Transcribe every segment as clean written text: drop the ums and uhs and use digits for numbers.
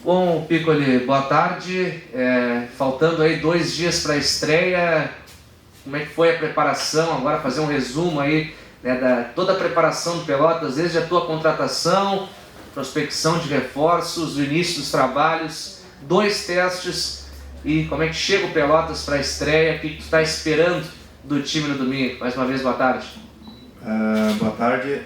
Bom, Piccoli, boa tarde. Faltando aí 2 dias para a estreia, como é que foi a preparação? Agora fazer um resumo aí, né, da toda a preparação do Pelotas, desde a tua contratação, prospecção de reforços, o início dos trabalhos, 2 testes e como é que chega o Pelotas para a estreia, o que tu está esperando do time no domingo? Mais uma vez, boa tarde. Boa tarde.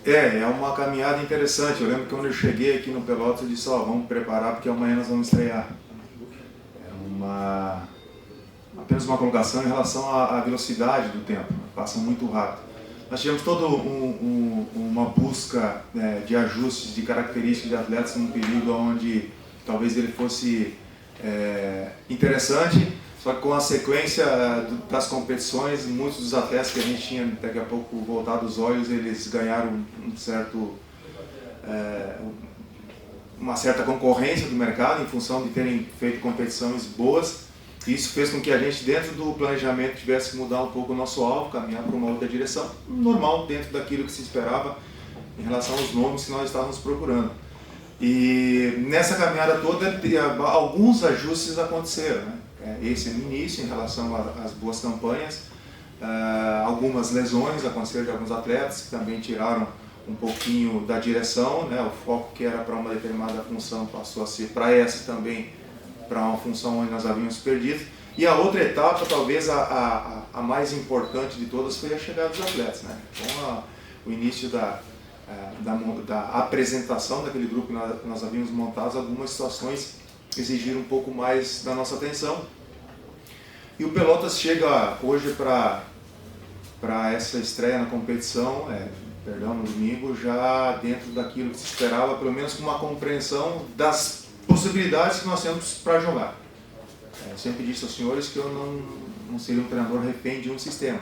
É uma caminhada interessante. Eu lembro que quando eu cheguei aqui no Pelotas, eu disse, vamos preparar porque amanhã nós vamos estrear. Apenas uma colocação em relação à velocidade do tempo, passa muito rápido. Nós tivemos toda uma busca de ajustes de características de atletas num período onde talvez ele fosse interessante, só que com a sequência das competições, muitos dos atletas que a gente tinha daqui a pouco voltado os olhos, eles ganharam uma certa concorrência do mercado em função de terem feito competições boas. Isso fez com que a gente, dentro do planejamento, tivesse que mudar um pouco o nosso alvo, caminhar para uma outra direção, normal dentro daquilo que se esperava em relação aos nomes que nós estávamos procurando. E nessa caminhada toda, alguns ajustes aconteceram, né? Esse no início, em relação às boas campanhas, algumas lesões aconteceram de alguns atletas que também tiraram um pouquinho da direção, né? O foco que era para uma determinada função passou a ser para essa também, para uma função onde nós havíamos perdido. E a outra etapa, talvez a mais importante de todas, foi a chegada dos atletas, né? Então, o início da apresentação daquele grupo que nós havíamos montado, algumas situações exigiram um pouco mais da nossa atenção. E o Pelotas chega hoje para essa estreia na competição, no domingo, já dentro daquilo que se esperava, pelo menos com uma compreensão das possibilidades que nós temos para jogar. Eu sempre disse aos senhores que eu não seria um treinador refém de um sistema,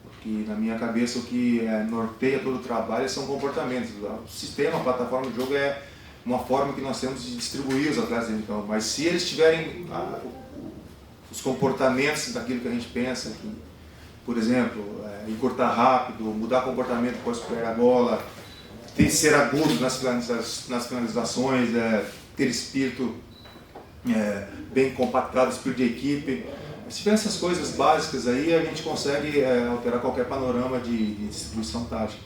porque na minha cabeça o que norteia todo o trabalho são comportamentos. O sistema, a plataforma de jogo é uma forma que nós temos de distribuir os atletas dentro de campo, mas se eles tiverem os comportamentos daquilo que a gente pensa, que, por exemplo, encurtar rápido, mudar comportamento após pegar a bola, ser agudo nas finalizações, ter espírito bem compactado, espírito de equipe. Se tiver essas coisas básicas aí, a gente consegue alterar qualquer panorama de distribuição tática.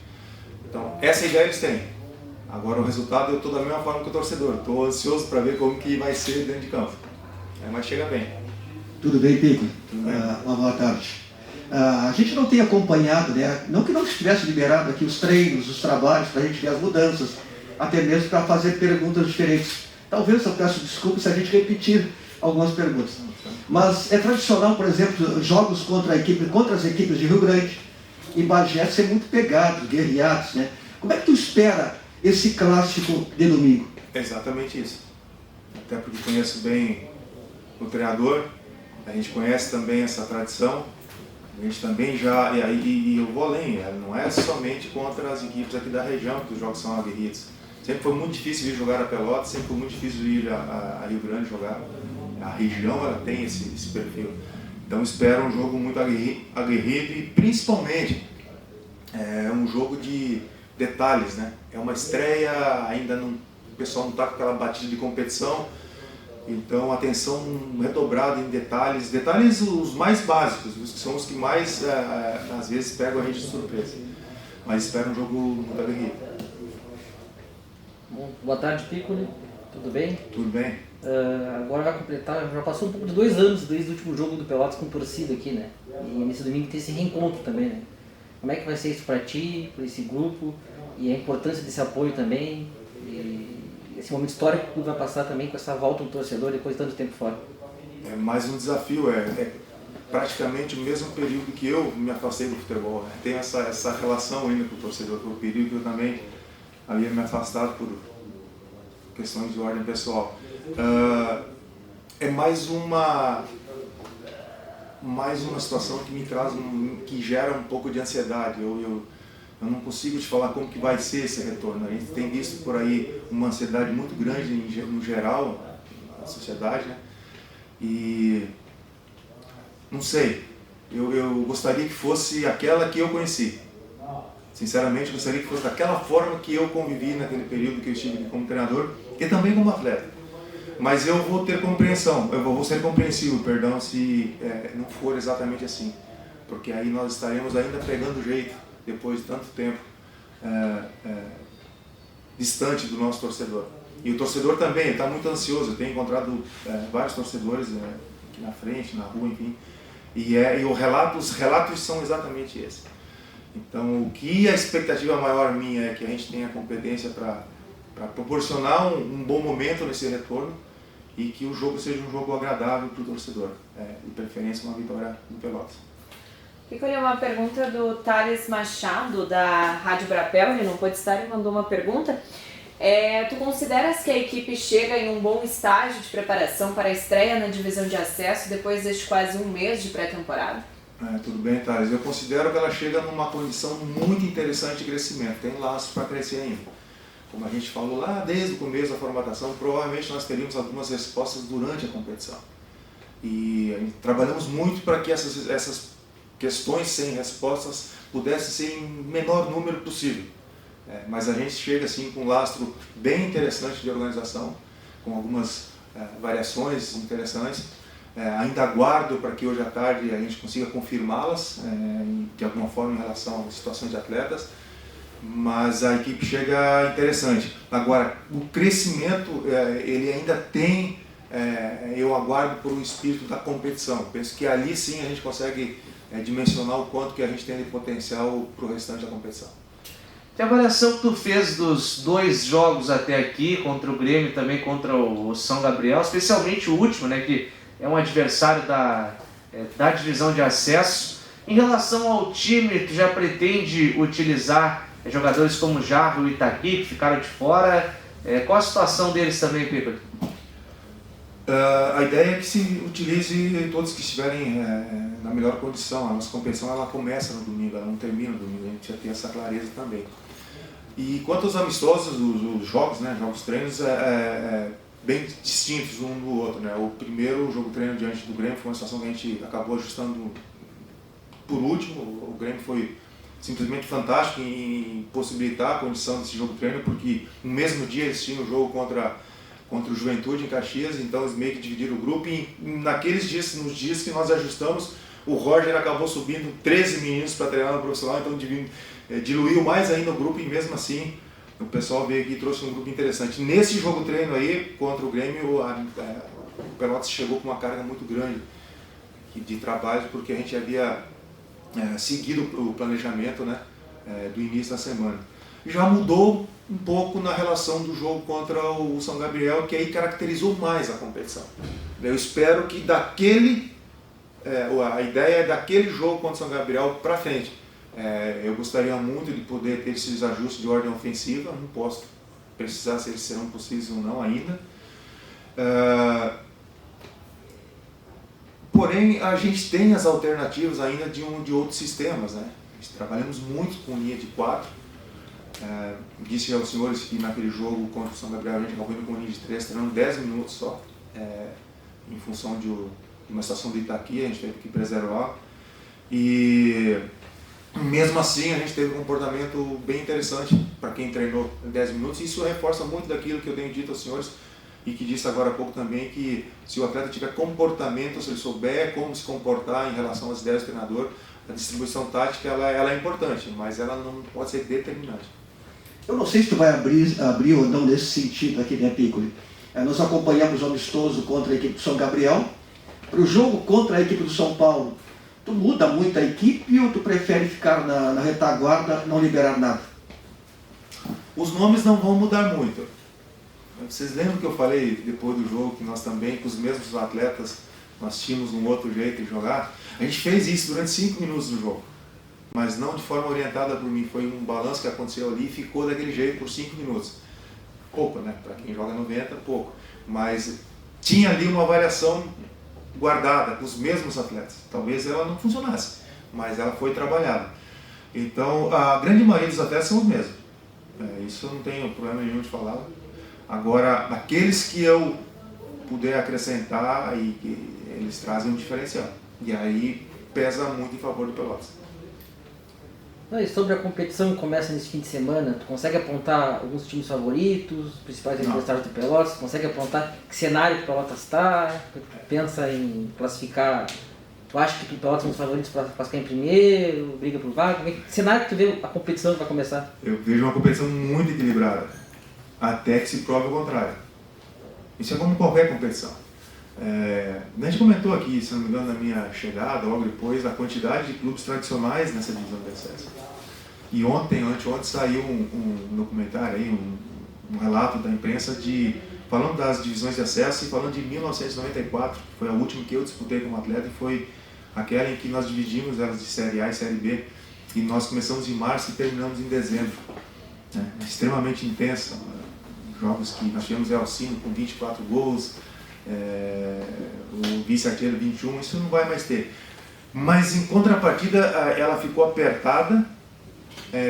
Então, essa ideia eles têm. Agora, o resultado eu estou da mesma forma que o torcedor. Estou ansioso para ver como que vai ser dentro de campo. Mas chega bem. Tudo bem, Pico? Tudo bem. Uma boa tarde. A gente não tem acompanhado, né? Não que não estivesse liberado aqui os treinos, os trabalhos, para a gente ver as mudanças, até mesmo para fazer perguntas diferentes. Talvez eu peço desculpas se a gente repetir algumas perguntas. Mas é tradicional, por exemplo, jogos contra as equipes de Rio Grande e Bagé ser muito pegados, guerreados, né? Como é que tu espera esse clássico de domingo? Exatamente isso. Até porque conheço bem o treinador, a gente conhece também essa tradição, a gente também já, e eu vou além, não é somente contra as equipes aqui da região que os jogos são aguerridos. Sempre foi muito difícil ir jogar a Pelotas, sempre foi muito difícil ir a Rio Grande jogar. A região ela tem esse perfil. Então espero um jogo muito aguerrido e principalmente um jogo de detalhes, né? É uma estreia, ainda não, o pessoal não está com aquela batida de competição, então atenção redobrada em detalhes os mais básicos, que são os que mais às vezes pegam a gente de surpresa. Mas espero um jogo muito aguerrido. Bom, boa tarde, Piccoli. Tudo bem? Tudo bem. Agora vai completar, já passou um pouco de 2 anos desde o último jogo do Pelotas com torcida aqui, né? E nesse domingo tem esse reencontro também, né? Como é que vai ser isso para ti, para esse grupo, e a importância desse apoio também, e esse momento histórico que o clube vai passar também com essa volta do torcedor depois de tanto tempo fora? É mais um desafio, praticamente o mesmo período que eu me afastei do futebol, né? Tem essa relação ainda com o torcedor, por um período que eu também havia me afastado por questões de ordem pessoal. É mais uma situação que me traz, que gera um pouco de ansiedade. Eu não consigo te falar como que vai ser esse retorno. A gente tem visto por aí uma ansiedade muito grande no geral, na sociedade, né? E não sei, eu gostaria que fosse aquela que eu conheci. Sinceramente, gostaria que fosse daquela forma que eu convivi naquele período que eu estive como treinador, que e também como atleta. Mas eu vou ter compreensão, eu vou ser compreensivo, perdão, se não for exatamente assim. Porque aí nós estaremos ainda pegando jeito, depois de tanto tempo, distante do nosso torcedor. E o torcedor também está muito ansioso. Eu tenho encontrado vários torcedores aqui na frente, na rua, enfim. E os relatos são exatamente esses. Então, o que a expectativa maior minha é que a gente tenha competência para proporcionar um bom momento nesse retorno e que o jogo seja um jogo agradável para o torcedor. De preferência, uma vitória do Pelotas. Piccoli, uma pergunta do Thales Machado, da Rádio Brapel. Ele não pôde estar e mandou uma pergunta. Tu consideras que a equipe chega em um bom estágio de preparação para a estreia na divisão de acesso depois deste quase um mês de pré-temporada? Tudo bem, Thales. Eu considero que ela chega numa condição muito interessante de crescimento. Tem laços para crescer ainda. Como a gente falou lá desde o começo da formatação, provavelmente nós teríamos algumas respostas durante a competição. E trabalhamos muito para que essas questões sem respostas pudessem ser em menor número possível. Mas a gente chega assim com um lastro bem interessante de organização, com algumas variações interessantes. Ainda aguardo para que hoje à tarde a gente consiga confirmá-las de alguma forma em relação às situações de atletas, mas a equipe chega interessante. Agora, o crescimento ele ainda tem, eu aguardo por um espírito da competição. Penso que ali sim a gente consegue dimensionar o quanto que a gente tem de potencial para o restante da competição. Que avaliação que tu fez dos 2 jogos até aqui, contra o Grêmio e também contra o São Gabriel, especialmente o último, né, que é um adversário da divisão de acesso. Em relação ao time, tu já pretende utilizar jogadores como Jarro e Itaqui, que ficaram de fora? Qual a situação deles também, Piccoli? A ideia é que se utilize todos que estiverem na melhor condição. A nossa competição ela começa no domingo, ela não termina no domingo, a gente já tem essa clareza também. E quanto aos amistosos, os jogos, né, jogos treinos, bem distintos um do outro. Né? O primeiro jogo treino diante do Grêmio foi uma situação que a gente acabou ajustando por último. O Grêmio foi simplesmente fantástico em possibilitar a condição desse jogo treino, porque no mesmo dia eles tinham o jogo contra o Juventude em Caxias, então eles meio que dividiram o grupo e naqueles dias, nos dias que nós ajustamos, o Roger acabou subindo 13 meninos para treinar no profissional, então diluiu mais ainda o grupo e mesmo assim o pessoal veio aqui e trouxe um grupo interessante. Nesse jogo treino aí, contra o Grêmio, o Pelotas chegou com uma carga muito grande de trabalho, porque a gente havia seguido o planejamento, né, do início da semana. Já mudou um pouco na relação do jogo contra o São Gabriel, que aí caracterizou mais a competição. Eu espero que a ideia é daquele jogo contra o São Gabriel para frente. Eu gostaria muito de poder ter esses ajustes de ordem ofensiva, não posso precisar se eles serão possíveis ou não ainda. Porém, a gente tem as alternativas ainda de outros sistemas. Né? Trabalhamos muito com linha de 4. Disse aos senhores que naquele jogo contra o São Gabriel a gente acabou indo com linha de 3, treinando 10 minutos só, em função de uma situação de Itaqui, a gente teve que preservar. E mesmo assim a gente teve um comportamento bem interessante para quem treinou 10 minutos. E isso reforça muito daquilo que eu tenho dito aos senhores e que disse agora há pouco também, que se o atleta tiver comportamento, se ele souber como se comportar em relação às ideias do treinador, a distribuição tática ela é importante, mas ela não pode ser determinante. Eu não sei se tu vai abrir ou não nesse sentido aqui, né, Piccoli? Nós acompanhamos o amistoso contra a equipe do São Gabriel. Para o jogo contra a equipe do São Paulo, tu muda muito a equipe ou tu prefere ficar na retaguarda, não liberar nada? Os nomes não vão mudar muito. Vocês lembram que eu falei depois do jogo que nós também, com os mesmos atletas, nós tínhamos um outro jeito de jogar? A gente fez isso durante 5 minutos do jogo, mas não de forma orientada por mim. Foi um balanço que aconteceu ali e ficou daquele jeito por 5 minutos. Pouco, né? Para quem joga 90, pouco. Mas tinha ali uma variação guardada com os mesmos atletas. Talvez ela não funcionasse, mas ela foi trabalhada. Então, a grande maioria dos atletas são os mesmos. Isso eu não tenho problema nenhum de falar. Agora, aqueles que eu puder acrescentar e que eles trazem um diferencial. E aí pesa muito em favor do Pelotas. Não, e sobre a competição que começa nesse fim de semana, tu consegue apontar alguns times favoritos, os principais adversários do Pelotas? Tu consegue apontar que cenário que o Pelotas está? Tu pensa em classificar? Tu acha que o Pelotas é um dos favoritos para classificar em primeiro, briga por vaga? Que cenário que tu vê a competição que vai começar? Eu vejo uma competição muito equilibrada, até que se prove o contrário. Isso é como qualquer competição. A gente comentou aqui, se não me engano, na minha chegada, logo depois, a quantidade de clubes tradicionais nessa divisão de acesso. E anteontem saiu um documentário, aí, um relato da imprensa falando das divisões de acesso e falando de 1994, que foi a última que eu disputei como atleta, e foi aquela em que nós dividimos elas de Série A e Série B, e nós começamos em março e terminamos em dezembro. Extremamente intensa, jogos que nós tivemos Alcino com 24 gols, o vice-artilheiro 21, isso não vai mais ter. Mas em contrapartida ela ficou apertada,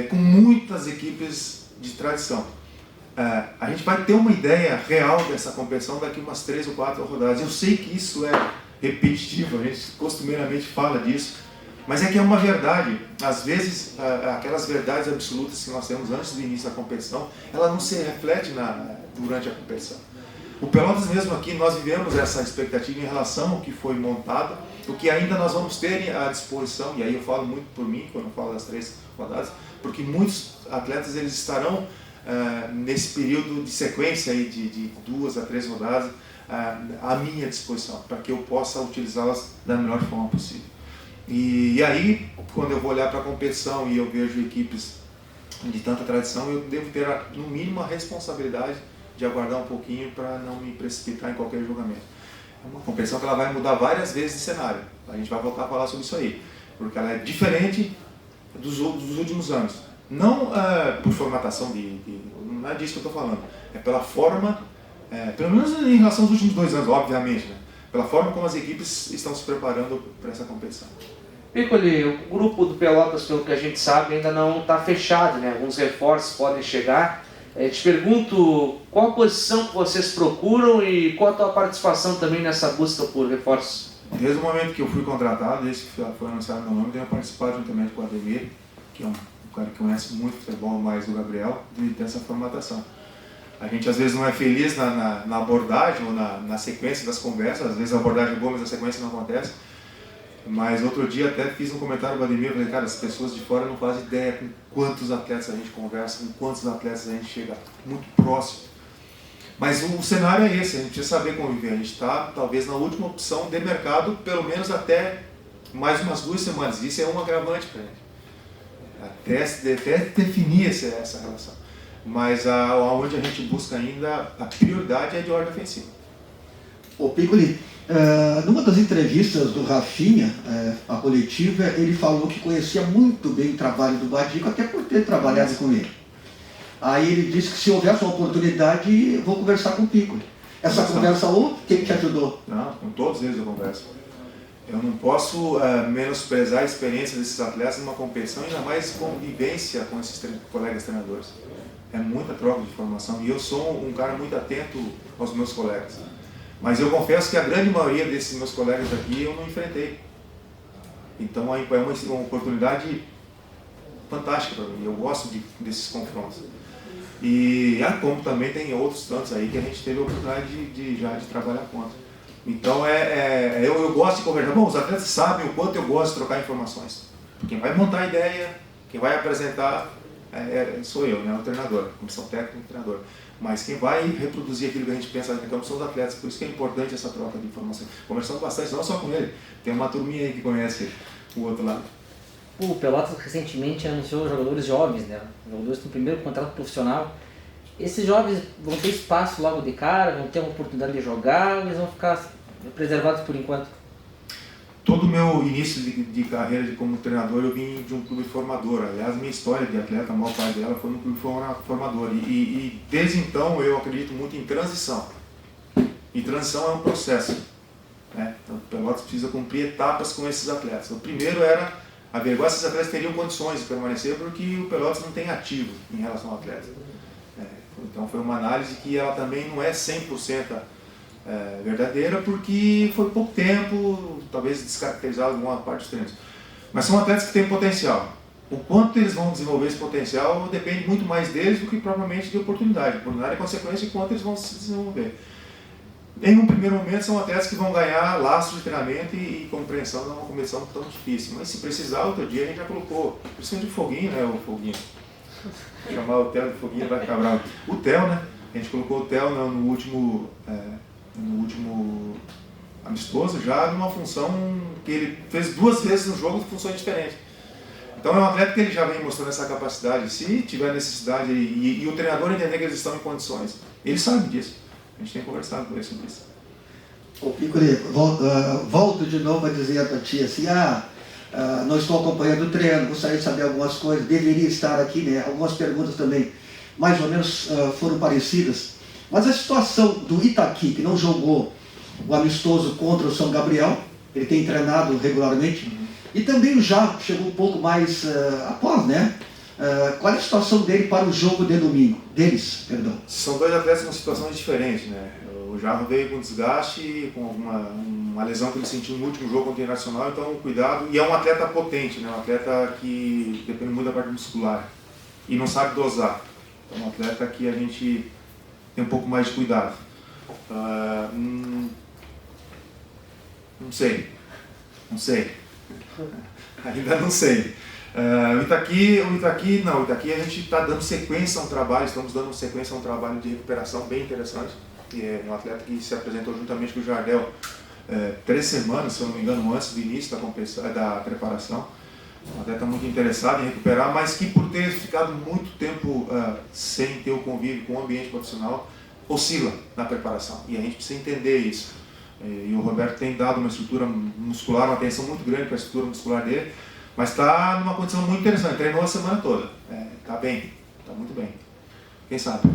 com muitas equipes de tradição. A gente vai ter uma ideia real dessa competição daqui umas 3 ou 4 rodadas. Eu sei que isso é repetitivo, a gente costumeiramente fala disso, mas é que é uma verdade. Às vezes, aquelas verdades absolutas que nós temos antes do início da competição, ela não se reflete durante a competição. O Pelotas mesmo aqui, nós vivemos essa expectativa em relação ao que foi montado, o que ainda nós vamos ter à disposição, e aí eu falo muito por mim, quando eu falo das 3 rodadas, porque muitos atletas eles estarão nesse período de sequência aí de 2 a 3 rodadas à minha disposição, para que eu possa utilizá-las da melhor forma possível. E aí, quando eu vou olhar para a competição e eu vejo equipes de tanta tradição, eu devo ter, no mínimo, a responsabilidade de aguardar um pouquinho para não me precipitar em qualquer julgamento. É uma competição que ela vai mudar várias vezes de cenário. A gente vai voltar a falar sobre isso aí, porque ela é diferente dos últimos anos. Não por formatação não é disso que eu estou falando, é pela forma, pelo menos em relação aos últimos 2 anos, obviamente, né? Pela forma como as equipes estão se preparando para essa competição. Piccoli, o grupo do Pelotas, pelo que a gente sabe, ainda não está fechado, né? Alguns reforços podem chegar. Te pergunto, qual a posição que vocês procuram e qual a tua participação também nessa busca por reforços? Desde o momento que eu fui contratado, desde que foi anunciado meu nome, eu tenho participado juntamente com o Ademir, que é um cara que conhece muito futebol, mais o Gabriel, dessa formatação. A gente às vezes não é feliz na abordagem ou na sequência das conversas, às vezes a abordagem é boa, mas a sequência não acontece. Mas outro dia até fiz um comentário com o Ademir, falei, cara, as pessoas de fora não fazem ideia com quantos atletas a gente conversa, com quantos atletas a gente chega muito próximo. Mas o cenário é esse, a gente precisa saber conviver, a gente está talvez na última opção de mercado, pelo menos até mais umas 2 semanas, isso é um agravante para a gente, até definir essa relação. Mas onde a gente busca ainda, a prioridade é de ordem ofensiva. Ô Piccoli, numa das entrevistas do Rafinha, a coletiva, ele falou que conhecia muito bem o trabalho do Badico, até por ter trabalhado com ele. Aí ele disse que se houvesse uma oportunidade, vou conversar com o Piccoli. Essa conversa, quem te ajudou? Não, com todos eles eu converso. Eu não posso menosprezar a experiência desses atletas numa competição, ainda mais convivência com esses colegas treinadores. É muita troca de informação e eu sou um cara muito atento aos meus colegas. Mas eu confesso que a grande maioria desses meus colegas aqui eu não enfrentei. Então é uma oportunidade fantástica para mim, eu gosto desses confrontos. E como também tem outros tantos aí que a gente teve a oportunidade de trabalhar contra. Então eu gosto de conversar. Bom, os atletas sabem o quanto eu gosto de trocar informações. Quem vai montar a ideia, quem vai apresentar, sou eu, né, o treinador, comissão técnica e treinador. Mas quem vai reproduzir aquilo que a gente pensa no campo são os atletas, por isso que é importante essa troca de informação. Conversando bastante, não só com ele, tem uma turminha aí que conhece o outro lado. O Pelotas recentemente anunciou jogadores jovens, né? Jogadores com o primeiro contrato profissional. Esses jovens vão ter espaço logo de cara, vão ter uma oportunidade de jogar, ou eles vão ficar preservados por enquanto? Todo o meu início de carreira como treinador, eu vim de um clube formador. Aliás, minha história de atleta, a maior parte dela foi no clube formador. E desde então eu acredito muito em transição. E transição é um processo, né? Então, o Pelotas precisa cumprir etapas com esses atletas. O primeiro era averiguar se esses atletas teriam condições de permanecer, porque o Pelotas não tem ativo em relação ao atleta. Então foi uma análise que ela também não é 100% verdadeira, porque foi pouco tempo, talvez descaracterizado alguma parte dos treinos. Mas são atletas que têm potencial. O quanto eles vão desenvolver esse potencial depende muito mais deles do que propriamente de oportunidade. Oportunidade é consequência de quanto eles vão se desenvolver. Em um primeiro momento, são atletas que vão ganhar laços de treinamento e compreensão numa competição tão difícil. Mas se precisar, outro dia a gente já colocou, principalmente o Foguinho, né? O Foguinho. Vou chamar o Theo de Foguinho, vai ficar bravo. O Theo, né? A gente colocou o Theo no último amistoso já numa função que ele fez 2 vezes no jogo de funções diferentes. Então é um atleta que ele já vem mostrando essa capacidade. Se tiver necessidade e o treinador entender que eles estão em condições, ele sabe disso. A gente tem conversado com ele sobre isso. Ô, Piccoli, volto de novo a dizer para ti assim, não estou acompanhando o treino, gostaria de saber algumas coisas, deveria estar aqui, né? Algumas perguntas também, mais ou menos, foram parecidas. Mas a situação do Itaqui, que não jogou o amistoso contra o São Gabriel, ele tem treinado regularmente, e também o Jarro, que chegou um pouco mais após, né? Qual é a situação dele para o jogo de domingo? São 2 atletas com situações diferentes, né? O Jarro veio com desgaste, com uma lesão que ele sentiu no último jogo contra o Internacional, então cuidado. E é um atleta potente, né? Um atleta que depende muito da parte muscular e não sabe dosar. Então é um atleta que a gente tem um pouco mais de cuidado. Não sei. Ainda não sei. O Itaqui a gente está dando sequência a um trabalho, estamos dando sequência a um trabalho de recuperação bem interessante. E é um atleta que se apresentou juntamente com o Jardel 3 semanas, se eu não me engano, antes do início da preparação. Um atleta muito interessado em recuperar, mas que por ter ficado muito tempo sem ter o convívio com o ambiente profissional, oscila na preparação. E a gente precisa entender isso. E o Roberto tem dado uma estrutura muscular, uma atenção muito grande para a estrutura muscular dele, mas está numa condição muito interessante, treinou a semana toda. Está bem, está muito bem. Quem sabe?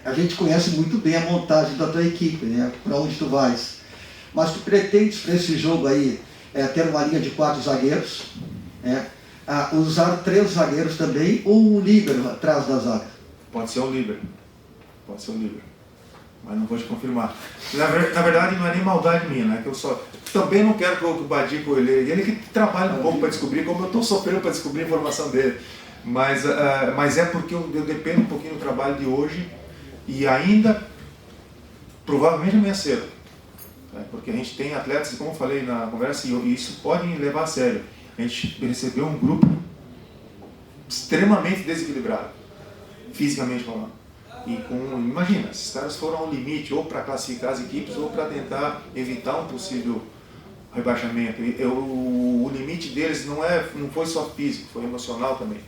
A gente conhece muito bem a montagem da tua equipe, né? Para onde tu vais. Mas tu pretendes para esse jogo aí ter uma linha de 4 zagueiros, usar 3 zagueiros também, ou um líbero atrás da zaga? Pode ser um líbero. Mas não vou te confirmar. Na verdade, não é nem maldade minha, né? Que eu também não quero que o Badico, ele que trabalha um pouco para descobrir, como eu estou sofrendo para descobrir a informação dele. Mas é porque eu dependo um pouquinho do trabalho de hoje e ainda, provavelmente amanhã cedo. Porque a gente tem atletas, como eu falei na conversa, e isso pode levar a sério. A gente recebeu um grupo extremamente desequilibrado, fisicamente falando. Imagina, esses caras foram ao limite, ou para classificar as equipes, ou para tentar evitar um possível rebaixamento. O limite deles não foi só físico, foi emocional também.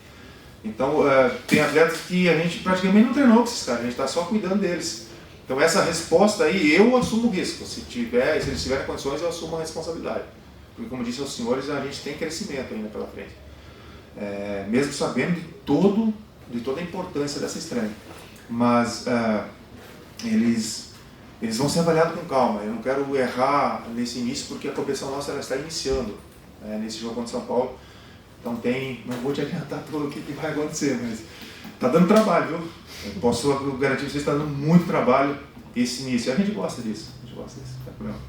Então, tem atletas que a gente praticamente não treinou com esses caras, a gente está só cuidando deles. Então, essa resposta aí, eu assumo o risco. Se eles tiverem condições, eu assumo a responsabilidade. Porque, como disse aos senhores, a gente tem crescimento ainda pela frente. Mesmo sabendo de toda a importância dessa estreia. Mas eles vão ser avaliados com calma. Eu não quero errar nesse início, porque a competição nossa está iniciando nesse jogo contra São Paulo. Então não vou te adiantar tudo o que vai acontecer, mas está dando trabalho, viu? Eu posso garantir que você está dando muito trabalho esse início. A gente gosta disso, não tem problema.